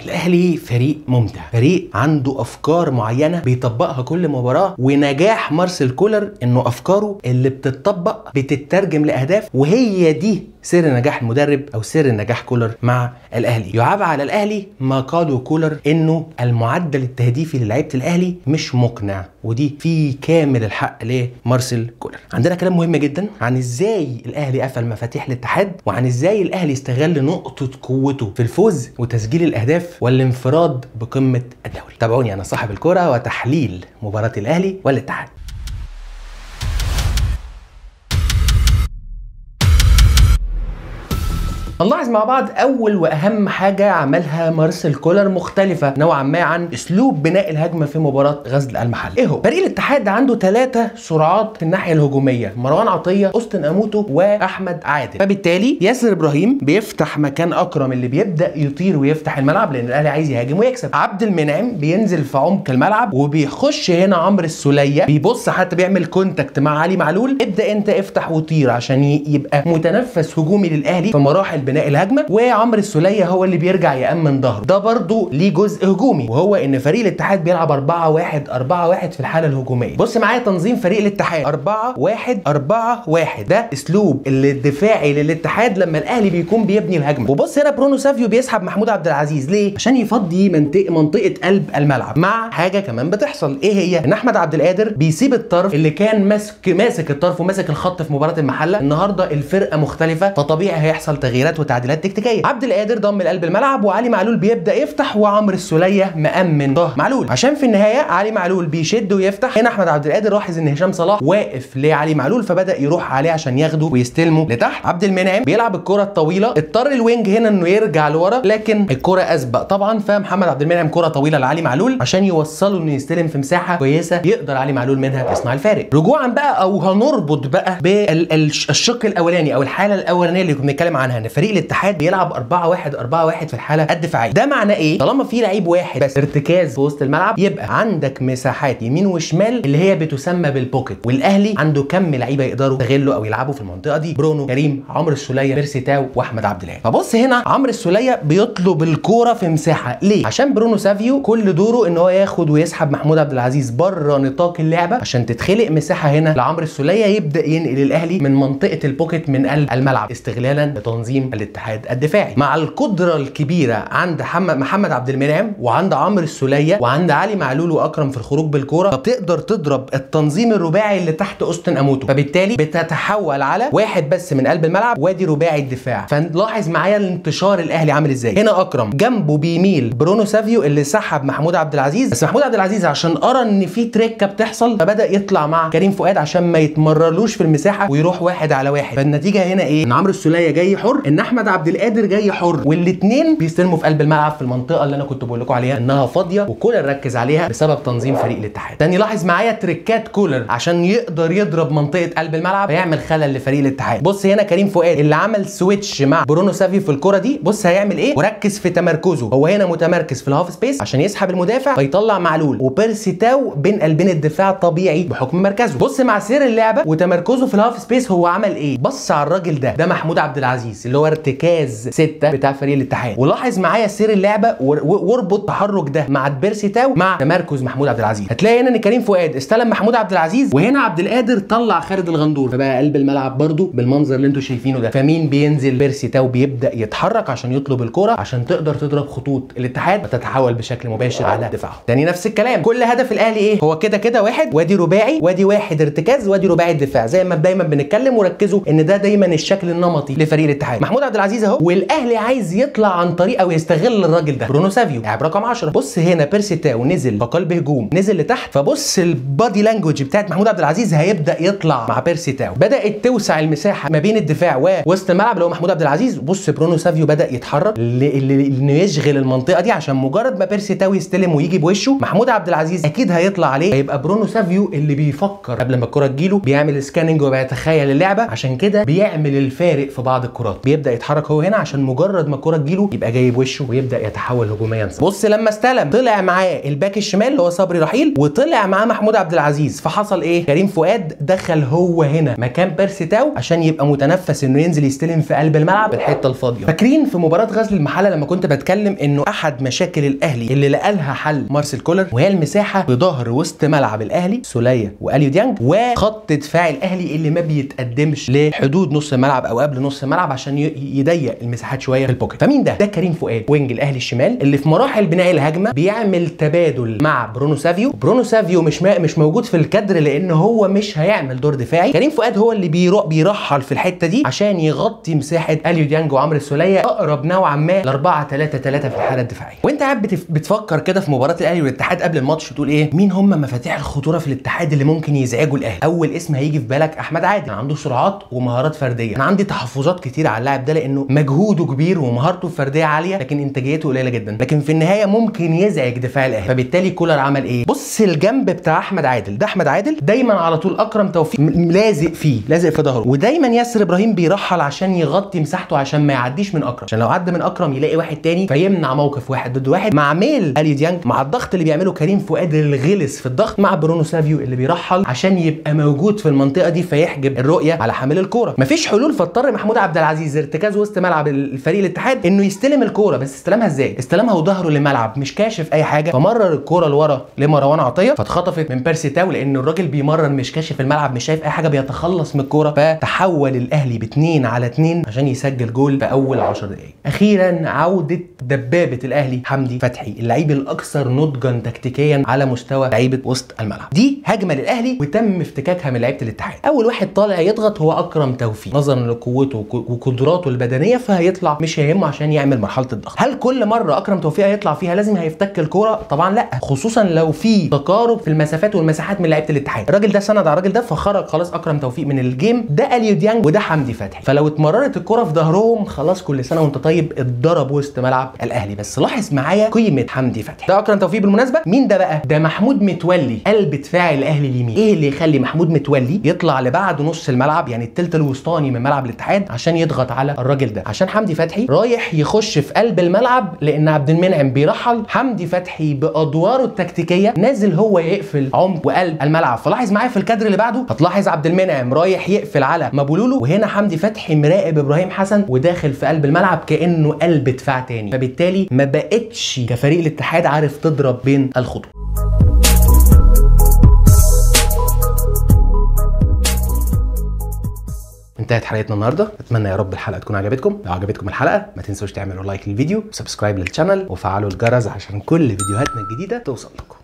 الاهلي فريق ممتع، فريق عنده افكار معينه بيطبقها كل مباراه، ونجاح مارسيل كولر انه افكاره اللي بتطبق بتترجم لاهداف، وهي دي سر نجاح المدرب او سر نجاح كولر مع الاهلي. يعاب على الاهلي ما قاله كولر انه المعدل التهديفي للعيبه الاهلي مش مقنع، ودي في كامل الحق لمارسيل كولر. عندنا كلام مهم جدا عن ازاي الاهلي قفل مفاتيح الاتحاد، وعن ازاي الاهلي استغل نقطه قوته في الفوز وتسجيل الاهداف والانفراد بقمه الدوري. تابعوني انا صاحب الكره وتحليل مباراه الاهلي والاتحاد. هنلاحظ مع بعض اول واهم حاجه عملها مارسيل كولر مختلفه نوعا ما عن اسلوب بناء الهجمه في مباراه غزل المحله. ايه هو؟ فريق الاتحاد عنده 3 سرعات في الناحيه الهجوميه، مروان عطيه، اوستن اموتو، واحمد عادل. فبالتالي ياسر ابراهيم بيفتح مكان اكرم اللي بيبدا يطير ويفتح الملعب لان الاهلي عايز يهاجم ويكسب. عبد المنعم بينزل في عمق الملعب، وبيخش هنا عمرو السوليه بيبص حتى بيعمل كونتاكت مع علي معلول، ابدا انت افتح وطير عشان يبقى متنفس هجومي للاهلي في مراحل بناء الهجمه. وعمرو السوليه هو اللي بيرجع يامن ظهره، ده برضو ليه جزء هجومي، وهو ان فريق الاتحاد بيلعب 4-1 في الحاله الهجوميه. بص معايا تنظيم فريق الاتحاد 4-1 ده اسلوب الدفاعي للاتحاد لما الاهلي بيكون بيبني الهجمه. وبص هنا برونو سافيو بيسحب محمود عبد العزيز ليه؟ عشان يفضي منطقه قلب الملعب. مع حاجه كمان بتحصل، ايه هي؟ ان احمد عبد القادر بيسيب الطرف اللي كان ماسك الطرف وماسك الخط في مباراه المحله. النهارده الفرقه مختلفه، فطبيعي هيحصل تغييرات وتعديلات تكتيكيه. عبد القادر ضم لقلب الملعب، وعلي معلول بيبدا يفتح، وعمرو السوليه مأمن ظهر معلول، عشان في النهايه علي معلول بيشد ويفتح. هنا احمد عبد القادر لاحظ ان هشام صلاح واقف لعلي معلول، فبدا يروح عليه عشان ياخده ويستلمه لتحت. عبد المنعم بيلعب الكره الطويله، اضطر الوينج هنا انه يرجع لورا، لكن الكره اسبق طبعا، فمحمد عبد المنعم كره طويله لعلي معلول عشان يوصله انه يستلم في مساحه كويسه يقدر علي معلول منها يصنع الفارق. رجوعا بقى او هنربط بقى بالشق الاولاني او الحاله الاولانيه اللي كنا بنتكلم عنها، ان فريق الاتحاد بيلعب 4-1 في الحاله الدفاعيه. ده معناه ايه؟ طالما في لعيب واحد بس ارتكاز في وسط الملعب، يبقى عندك مساحات يمين وشمال اللي هي بتسمى بالبوكيت، والاهلي عنده كم لعيبه يقدروا يستغلوا او يلعبوا في المنطقه دي: برونو، كريم، عمرو السوليه، بيرسي تاو، واحمد عبد الهادي. فبص هنا عمرو السوليه بيطلب الكوره في مساحه، ليه؟ عشان برونو سافيو كل دوره ان هو ياخد ويسحب محمود عبد العزيز بره نطاق اللعبه عشان تتخلق مساحه هنا لعمرو السوليه يبدا ينقل الاهلي من منطقه البوكيت من قلب الملعب استغلالا لتنظيم الاتحاد الدفاعي. مع القدره الكبيره عند محمد عبد المنعم وعند عمرو السوليه وعند علي معلول واكرم في الخروج بالكوره، فبتقدر تضرب التنظيم الرباعي اللي تحت اوستن اموتو، فبالتالي بتتحول على واحد بس من قلب الملعب وادي رباعي الدفاع. فلاحظ معايا الانتشار الاهلي عامل ازاي. هنا اكرم جنبه بيميل برونو سافيو اللي سحب محمود عبد العزيز، بس محمود عبد العزيز عشان قرا ان في تريكه بتحصل فبدا يطلع مع كريم فؤاد عشان ما يتمررلوش في المساحه ويروح 1 على 1. فالنتيجه هنا ايه؟ ان عمرو السوليه جاي حر، ان احمد عبد القادر جاي حر، والاثنين بيستلموا في قلب الملعب في المنطقه اللي انا كنت بقول لكم عليها انها فاضيه، وكولر ركز عليها بسبب تنظيم فريق الاتحاد. تاني لاحظ معايا تريكات كولر عشان يقدر يضرب منطقه قلب الملعب فيعمل خلل لفريق الاتحاد. بص هنا كريم فؤاد اللي عمل سويتش مع برونو سافي في الكره دي، بص هيعمل ايه وركز في تمركزه. هو هنا متمركز في الهاف سبيس عشان يسحب المدافع فيطلع معلول، وبيرسي تاو بين قلبين الدفاع طبيعي بحكم مركزه. بص مع سير اللعبه وتمركزه في الهاف سبيس هو عمل ايه؟ بص على الراجل ده محمود عبد العزيز اللي هو ارتكاز 6 بتاع فريق الاتحاد، ولاحظ معايا سير اللعبه واربط التحرك ده مع بيرسي تاو مع تمركز محمود عبد العزيز. هتلاقي هنا ان كريم فؤاد استلم محمود عبد العزيز، وهنا عبد القادر طلع خالد الغندور، فبقى قلب الملعب برده بالمنظر اللي انتم شايفينه ده. فمين بينزل؟ بيرسي تاو بيبدا يتحرك عشان يطلب الكره عشان تقدر تضرب خطوط الاتحاد وتتحول بشكل مباشر على دفاعه. تاني نفس الكلام، كل هدف الاهلي ايه؟ هو كده واحد، وادي رباعي، وادي واحد ارتكاز، وادي رباعي الدفاع، زي ما دايما بنتكلم. وركزوا ان ده دايما الشكل النمطي لفريق الاتحاد. محمود عبد العزيز اهو، والاهلي عايز يطلع عن طريق او يستغل الراجل ده برونو سافيو لاعب رقم 10. بص هنا بيرسي تاو نزل بقلب هجوم، نزل لتحت، فبص البادي لانجوج بتاعت محمود عبد العزيز هيبدا يطلع مع بيرسي تاو، بدات توسع المساحه ما بين الدفاع ووسط الملعب اللي هو محمود عبد العزيز. بص برونو سافيو بدا يتحرك انه يشغل المنطقه دي عشان مجرد ما بيرسي تاو يستلم ويجي بوشه محمود عبد العزيز اكيد هيطلع عليه، هيبقى برونو سافيو اللي بيفكر قبل ما الكره تجيله، بيعمل سكاننج وبيتخيل اللعبه، عشان كده بيعمل الفارق في بعض الكرات، بيبدا يتحرك هو هنا عشان مجرد ما الكوره تجيله يبقى جايب وشه ويبدا يتحول هجوميا. بص لما استلم طلع معاه الباك الشمال اللي هو صبري رحيل وطلع معاه محمود عبد العزيز، فحصل ايه؟ كريم فؤاد دخل هو هنا مكان بيرسي تاو عشان يبقى متنفس انه ينزل يستلم في قلب الملعب الحته الفاضيه. فاكرين في مباراه غزل المحله لما كنت بتكلم انه احد مشاكل الاهلي اللي لقى لها حل مارسيل كولر وهي المساحه في ظهر وسط ملعب الاهلي سوليه واليو ديانج وخط دفاع الاهلي اللي ما بيتقدمش لحدود نص الملعب او قبل نص الملعب عشان يضيق المساحات شويه في البوكيت. فمين ده؟ ده كريم فؤاد وينج الاهلي الشمال اللي في مراحل بناء الهجمه بيعمل تبادل مع برونو سافيو. برونو سافيو مش موجود في الكادر لان هو مش هيعمل دور دفاعي. كريم فؤاد هو اللي بيرحل في الحته دي عشان يغطي مساحه اليو ديانج وعمرو السوليه اقرب نوعا ما ل 4-3-3 في الحاله الدفاعيه. وانت قاعد بتفكر كده في مباراه الاهلي والاتحاد قبل الماتش تقول ايه؟ مين هم مفاتيح الخطوره في الاتحاد اللي ممكن يزعجوا الاهلي؟ اول اسم هيجي في بالك احمد عادل، عنده سرعات ومهارات فرديه. انا عندي تحفظات كتير على اللاعب ده لانه مجهوده كبير ومهارته الفرديه عاليه لكن انتاجيته قليله جدا، لكن في النهايه ممكن يزعج دفاع الاهلي. فبالتالي كولر عمل ايه؟ بص الجنب بتاع احمد عادل ده، احمد عادل دايما على طول اكرم توفيق لازق في ظهره، ودايما ياسر ابراهيم بيرحل عشان يغطي مساحته عشان ما يعديش من اكرم، عشان لو عدى من اكرم يلاقي واحد تاني فيمنع موقف واحد ضد واحد. مع ميل اليو ديانج مع الضغط اللي بيعمله كريم فؤاد الغلس في الضغط مع برونو سافيو اللي بيرحل عشان يبقى موجود في المنطقه دي فيحجب الرؤيه على حامل الكوره. مفيش حلول، فاضطر محمود عبد العزيز ارتكاز وسط ملعب الفريق الاتحاد انه يستلم الكوره، بس استلمها ازاي؟ استلمها وظهره للملعب مش كاشف اي حاجه، فمرر الكوره لورا لمروان عطيه فاتخطفت من بيرسي تاو لان الراجل بيمرر مش كاشف الملعب مش شايف اي حاجه بيتخلص من الكوره، فتحول الاهلي ب2-2 عشان يسجل جول في اول 10 دقائق. اخيرا عوده دبابه الاهلي حمدي فتحي اللعيب الاكثر نضجا تكتيكيا على مستوى لعيبه وسط الملعب. دي هجمه للاهلي وتم افتكاكها من لعيبه الاتحاد. اول واحد طالع يضغط هو اكرم توفيق نظرا لقوته وقدراته البدنيه فهيطلع مش هيهمه عشان يعمل مرحله الضغط. هل كل مره اكرم توفيق هيطلع فيها لازم هيفتك الكوره؟ طبعا لا، خصوصا لو في تقارب في المسافات والمساحات من لعيبه الاتحاد. الراجل ده سند على الراجل ده فخرج خلاص اكرم توفيق من الجيم. ده اليو ديانج وده حمدي فتحي، فلو اتمررت الكوره في ظهرهم خلاص كل سنه وانت طيب اتضرب وسط ملعب الاهلي. بس لاحظ معايا قيمه حمدي فتحي. ده اكرم توفيق بالمناسبه. مين ده بقى؟ ده محمود متولي قلب دفاع الاهلي اليمين. ايه اللي يخلي محمود متولي يطلع لبعد نص الملعب يعني الثلث الوسطاني من ملعب الاتحاد عشان يضغط على الراجل ده؟ عشان حمدي فتحي رايح يخش في قلب الملعب لان عبد المنعم بيرحل. حمدي فتحي بادواره التكتيكيه نازل هو يقفل عمق وقلب الملعب. فلاحظ معايا في الكادر اللي بعده هتلاحظ عبد المنعم رايح يقفل على مابولولو وهنا حمدي فتحي مراقب ابراهيم حسن وداخل في قلب الملعب كانه قلب دفاع تاني. فبالتالي ما بقتش كفريق الاتحاد عارف تضرب بين الخطوط. انتهت حلقتنا النهارده، اتمنى يا رب الحلقه تكون عجبتكم. لو عجبتكم الحلقه ما تنسوش تعملوا لايك للفيديو وسبسكرايب للشانل وفعلوا الجرس عشان كل فيديوهاتنا الجديده توصل لكم.